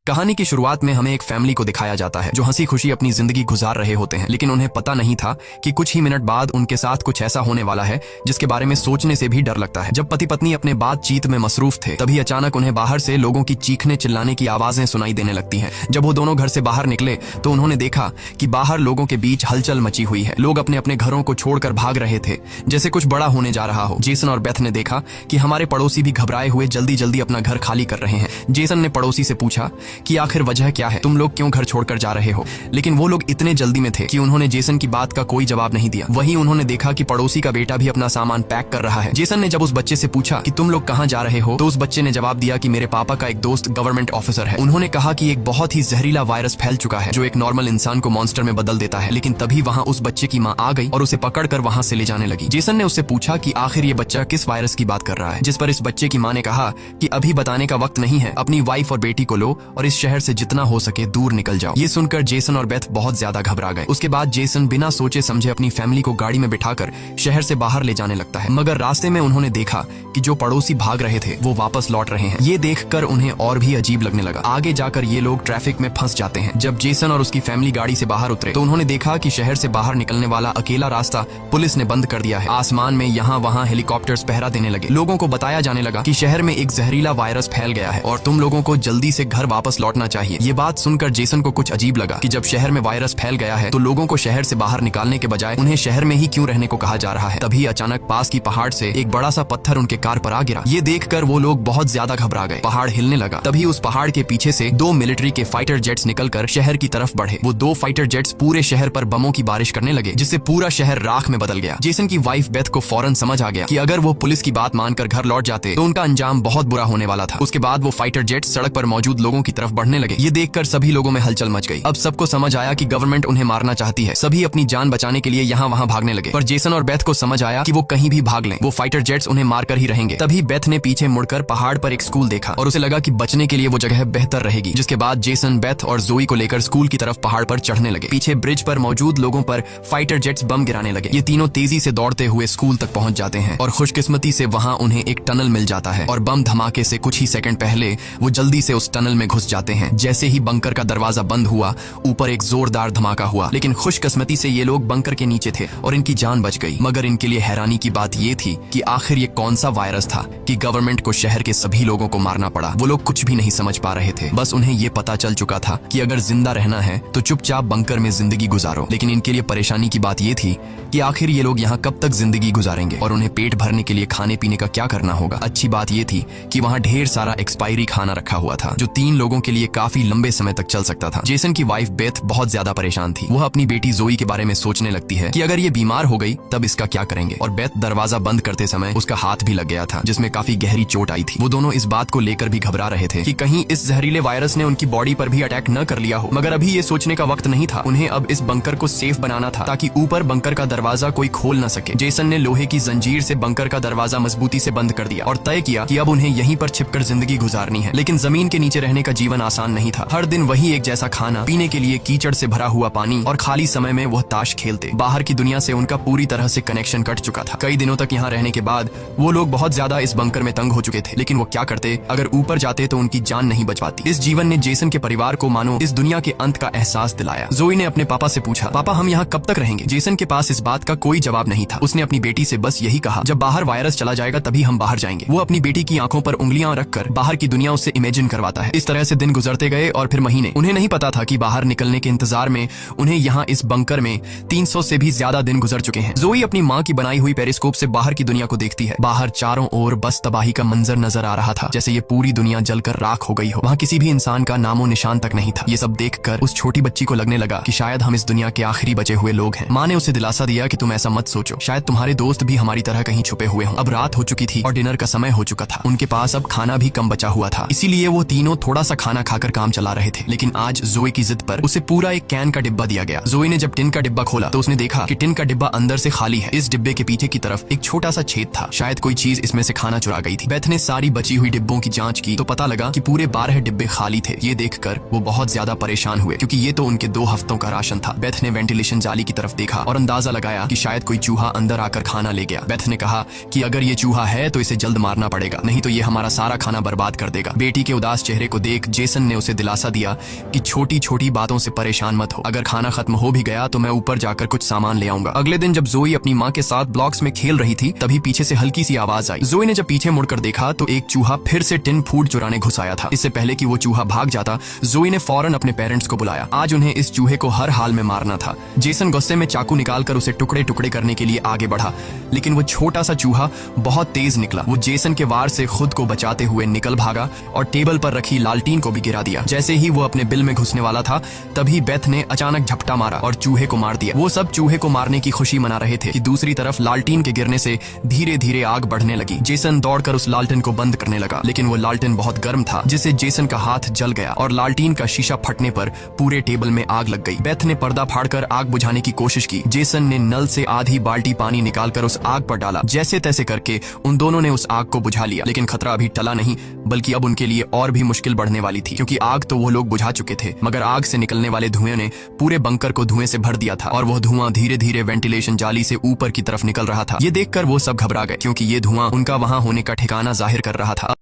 कहानी की शुरुआत में हमें एक फैमिली को दिखाया जाता है जो हंसी खुशी अपनी जिंदगी गुजार रहे होते हैं, लेकिन उन्हें पता नहीं था कि कुछ ही मिनट बाद उनके साथ कुछ ऐसा होने वाला है जिसके बारे में सोचने से भी डर लगता है। जब पति पत्नी अपने बातचीत में मसरूफ थे तभी अचानक उन्हें बाहर से लोगों की चीखने चिल्लाने की आवाजें सुनाई देने लगती हैं। जब वो दोनों घर से बाहर निकले तो उन्होंने देखा कि बाहर लोगों के बीच हलचल मची हुई है। लोग अपने अपने घरों को छोड़कर भाग रहे थे जैसे कुछ बड़ा होने जा रहा हो। जेसन और बेथ ने देखा कि हमारे पड़ोसी भी घबराए हुए जल्दी जल्दी अपना घर खाली कर रहे हैं। जेसन ने पड़ोसी से पूछा कि आखिर वजह क्या है, तुम लोग क्यों घर छोड़कर जा रहे हो, लेकिन वो लोग इतने जल्दी में थे कि उन्होंने जेसन की बात का कोई जवाब नहीं दिया। वहीं उन्होंने देखा कि पड़ोसी का बेटा भी अपना सामान पैक कर रहा है। जेसन ने जब उस बच्चे से पूछा कि तुम लोग कहां जा रहे हो तो उस बच्चे ने जवाब दिया कि मेरे पापा का एक दोस्त गवर्नमेंट ऑफिसर है। उन्होंने कहा कि एक बहुत ही जहरीला वायरस फैल चुका है जो एक नॉर्मल इंसान को मॉन्स्टर में बदल देता है। लेकिन तभी वहां उस बच्चे की मां आ गई और उसे पकड़कर वहां से ले जाने लगी। जेसन ने उससे पूछा कि आखिर ये बच्चा किस वायरस की बात कर रहा है, जिस पर इस बच्चे की मां ने कहा कि अभी बताने का वक्त नहीं है, अपनी वाइफ और बेटी को लो और इस शहर से जितना हो सके दूर निकल जाओ। ये सुनकर जेसन और बेथ बहुत ज्यादा घबरा गए। उसके बाद जेसन बिना सोचे समझे अपनी फैमिली को गाड़ी में बिठाकर शहर से बाहर ले जाने लगता है, मगर रास्ते में उन्होंने देखा कि जो पड़ोसी भाग रहे थे वो वापस लौट रहे हैं। ये देखकर उन्हें और भी अजीब लगने लगा। आगे जाकर ये लोग ट्रैफिक में फंस जाते हैं। जब जेसन और उसकी फैमिली गाड़ी से बाहर उतरे तो उन्होंने देखा कि शहर से बाहर निकलने वाला अकेला रास्ता पुलिस ने बंद कर दिया है। आसमान में यहाँ वहाँ हेलीकॉप्टर्स पहरा देने लगे। लोगों को बताया जाने लगा कि शहर में एक जहरीला वायरस फैल गया है और तुम लोगों को जल्दी से घर वापस लौटना चाहिए। ये बात सुनकर जेसन को कुछ अजीब लगा कि जब शहर में वायरस फैल गया है तो लोगों को शहर से बाहर निकालने के बजाय उन्हें शहर में ही क्यों रहने को कहा जा रहा है। तभी अचानक पास की पहाड़ से एक बड़ा सा पत्थर उनके कार पर आ गिरा। ये देखकर वो लोग बहुत ज्यादा घबरा गए। पहाड़ हिलने लगा। तभी उस पहाड़ के पीछे से दो मिलिट्री के फाइटर जेट्स निकलकर शहर की तरफ बढ़े। वो दो फाइटर जेट्स पूरे शहर पर बमों की बारिश करने लगे जिससे पूरा शहर राख में बदल गया। जेसन की वाइफ बेथ को फौरन समझ आ गया कि अगर वो पुलिस की बात मानकर घर लौट जाते तो उनका अंजाम बहुत बुरा होने वाला था। उसके बाद वो फाइटर जेट्स सड़क पर मौजूद लोगों की तरफ बढ़ने लगे। ये देखकर सभी लोगों में हलचल मच गई। अब सबको समझ आया कि गवर्नमेंट उन्हें मारना चाहती है। सभी अपनी जान बचाने के लिए यहाँ वहाँ भागने लगे, पर जेसन और बेथ को समझ आया कि वो कहीं भी भाग लें, वो फाइटर जेट्स उन्हें मारकर ही रहेंगे। तभी बेथ ने पीछे मुड़कर पहाड़ पर एक स्कूल देखा और उसे लगा कि बचने के लिए वो जगह बेहतर रहेगी। जिसके बाद जेसन, बेथ और जोई को लेकर स्कूल की तरफ पहाड़ पर चढ़ने लगे। पीछे ब्रिज पर मौजूद लोगों पर फाइटर जेट्स बम गिराने लगे। ये तीनों तेजी से दौड़ते हुए स्कूल तक पहुंच जाते हैं और खुशकिस्मती से वहां उन्हें एक टनल मिल जाता है और बम धमाके से कुछ ही सेकंड पहले वो जल्दी से उस टनल में घुस जाते हैं। जैसे ही बंकर का दरवाजा बंद हुआ ऊपर एक जोरदार धमाका हुआ, लेकिन खुशकिस्मती से ये लोग बंकर के नीचे थे और इनकी जान बच गई। मगर इनके लिए हैरानी की बात ये थी कि आखिर ये कौन सा वायरस था कि गवर्नमेंट को शहर के सभी लोगों को मारना पड़ा। वो लोग कुछ भी नहीं समझ पा रहे थे। बस उन्हें ये पता चल चुका था कि अगर जिंदा रहना है तो चुपचाप बंकर में जिंदगी गुजारो। लेकिन इनके लिए परेशानी की बात ये थी कि आखिर ये लोग यहाँ कब तक जिंदगी गुजारेंगे और उन्हें पेट भरने के लिए खाने पीने का क्या करना होगा। अच्छी बात ये थी कि वहाँ ढेर सारा एक्सपायरी खाना रखा हुआ था जो 3 लोगों के लिए काफी लंबे समय तक चल सकता था। जेसन की वाइफ बेथ बहुत ज्यादा परेशान थी। वह अपनी बेटी जोई के बारे में सोचने लगती है कि अगर ये बीमार हो गई तब इसका क्या करेंगे। और बेथ दरवाजा बंद करते समय उसका हाथ भी लग गया था जिसमें काफी गहरी चोट आई थी। वो दोनों इस बात को लेकर भी घबरा रहे थे कि कहीं इस जहरीले वायरस ने उनकी बॉडी पर भी अटैक न कर लिया हो। मगर अभी ये सोचने का वक्त नहीं था। उन्हें अब इस बंकर को सेफ बनाना था ताकि ऊपर बंकर का दरवाजा कोई खोल न सके। जेसन ने लोहे की जंजीर से बंकर का दरवाजा मजबूती से बंद कर दिया और तय किया कि अब उन्हें यहीं पर छिपकर जिंदगी गुजारनी है। लेकिन जमीन के नीचे रहने का जीवन आसान नहीं था। हर दिन वही एक जैसा खाना, पीने के लिए कीचड़ से भरा हुआ पानी और खाली समय में वह ताश खेलते। बाहर की दुनिया से उनका पूरी तरह से कनेक्शन कट चुका था। कई दिनों तक यहाँ रहने के बाद वो लोग बहुत ज्यादा इस बंकर में तंग हो चुके थे। लेकिन वो क्या करते, अगर ऊपर जाते तो उनकी जान नहीं बच पाती। इस जीवन ने जेसन के परिवार को मानो इस दुनिया के अंत का एहसास दिलाया। जोई ने अपने पापा से पूछा, पापा हम यहाँ कब तक रहेंगे। जेसन के पास इस बात का कोई जवाब नहीं था। उसने अपनी बेटी से बस यही कहा, जब बाहर वायरस चला जाएगा तभी हम बाहर जाएंगे। वो अपनी बेटी की आंखों पर उंगलियां रखकर बाहर की दुनिया उससे इमेजिन करवाता है। इस तरह से दिन गुजरते गए और फिर महीने। उन्हें नहीं पता था कि बाहर निकलने के इंतजार में उन्हें यहाँ इस बंकर में 300 से भी ज्यादा दिन गुजर चुके हैं। जोई अपनी माँ की बनाई हुई पेरिस्कोप से बाहर की दुनिया को देखती है। बाहर चारों ओर बस तबाही का मंजर नजर आ रहा था, जैसे ये पूरी दुनिया जलकर राख हो गई हो। वहाँ किसी भी इंसान का नामो निशान तक नहीं था। ये सब देखकर उस छोटी बच्ची को लगने लगा कि शायद हम इस दुनिया के आखिरी बचे हुए लोग हैं। माँ ने उसे दिलासा दिया कि तुम ऐसा मत सोचो, शायद तुम्हारे दोस्त भी हमारी तरह कहीं छुपे हुए हों। अब रात हो चुकी थी और डिनर का समय हो चुका था। उनके पास अब खाना भी कम बचा हुआ था, इसीलिए वो तीनों थोड़ा सा खाना खाकर काम चला रहे थे। लेकिन आज जोई की जिद पर उसे पूरा एक कैन का डिब्बा दिया गया। जोई ने जब टिन का डिब्बा खोला तो उसने देखा कि टिन का डिब्बा अंदर से खाली है। इस डिब्बे के पीछे की तरफ एक छोटा सा छेद था, शायद कोई चीज इसमें से खाना चुरा गई थी। बेथ ने सारी बची हुई डिब्बों की जांच की तो पता लगा कि पूरे 12 डिब्बे खाली थे। ये देखकर वो बहुत ज्यादा परेशान हुए क्योंकि ये तो उनके 2 हफ्तों का राशन था। बेथ ने वेंटिलेशन जाली की तरफ देखा और अंदाजा लगाया कि शायद कोई चूहा अंदर आकर खाना ले गया। बेथ ने कहा कि अगर ये चूहा है तो इसे जल्द मारना पड़ेगा, नहीं तो ये हमारा सारा खाना बर्बाद कर देगा। बेटी के उदास चेहरे को देख जेसन ने उसे दिलासा दिया कि छोटी छोटी बातों से परेशान मत हो, अगर खाना खत्म हो भी गया तो मैं ऊपर जाकर कुछ सामान ले आऊंगा। अगले दिन जब जोई अपनी माँ के साथ ब्लॉक्स में खेल रही थी तभी पीछे से हल्की सी आवाज आई। जोई ने जब पीछे मुड़कर देखा तो एक चूहा फिर से टिन फूड चुराने घुस आया था। इससे पहले कि वो चूहा भाग जाता, जोई ने फौरन अपने पेरेंट्स को बुलाया। आज उन्हें इस चूहे को हर हाल में मारना था। जेसन गुस्से में चाकू निकालकर उसे टुकड़े टुकड़े करने के लिए आगे बढ़ा, लेकिन वो छोटा सा चूहा बहुत तेज निकला। वो जेसन के वार से खुद को बचाते हुए निकल भागा और टेबल पर रखी लालटीन को भी गिरा दिया। जैसे ही वो अपने बिल में घुसने वाला था तभी बेथ ने अचानक झपटा मारा और चूहे को मार दिया। वो सब चूहे को मारने की खुशी मना रहे थे कि दूसरी तरफ लालटीन के गिरने से धीरे धीरे आग बढ़ने लगी। जेसन दौड़कर उस लालटेन को बंद करने लगा, लेकिन वो लालटेन बहुत गर्म था जिससे जेसन का हाथ जल गया और लालटीन का शीशा फटने पर पूरे टेबल में आग लग गई। बेथ ने पर्दा फाड़कर आग बुझाने की कोशिश की। जेसन ने नल से आधी बाल्टी पानी निकालकर उस आग पर डाला। जैसे तैसे करके उन दोनों ने उस आग को बुझा लिया, लेकिन खतरा अभी टला नहीं, बल्कि अब उनके लिए और भी मुश्किल बढ़ने वाली थी, क्योंकि आग तो वो लोग बुझा चुके थे, मगर आग से निकलने वाले धुएं ने पूरे बंकर को धुएं से भर दिया था और वह धुआं धीरे धीरे वेंटिलेशन जाली से ऊपर की तरफ निकल रहा था। ये देखकर वो सब घबरा गए, क्योंकि ये धुआं उनका वहां होने का ठिकाना जाहिर कर रहा था।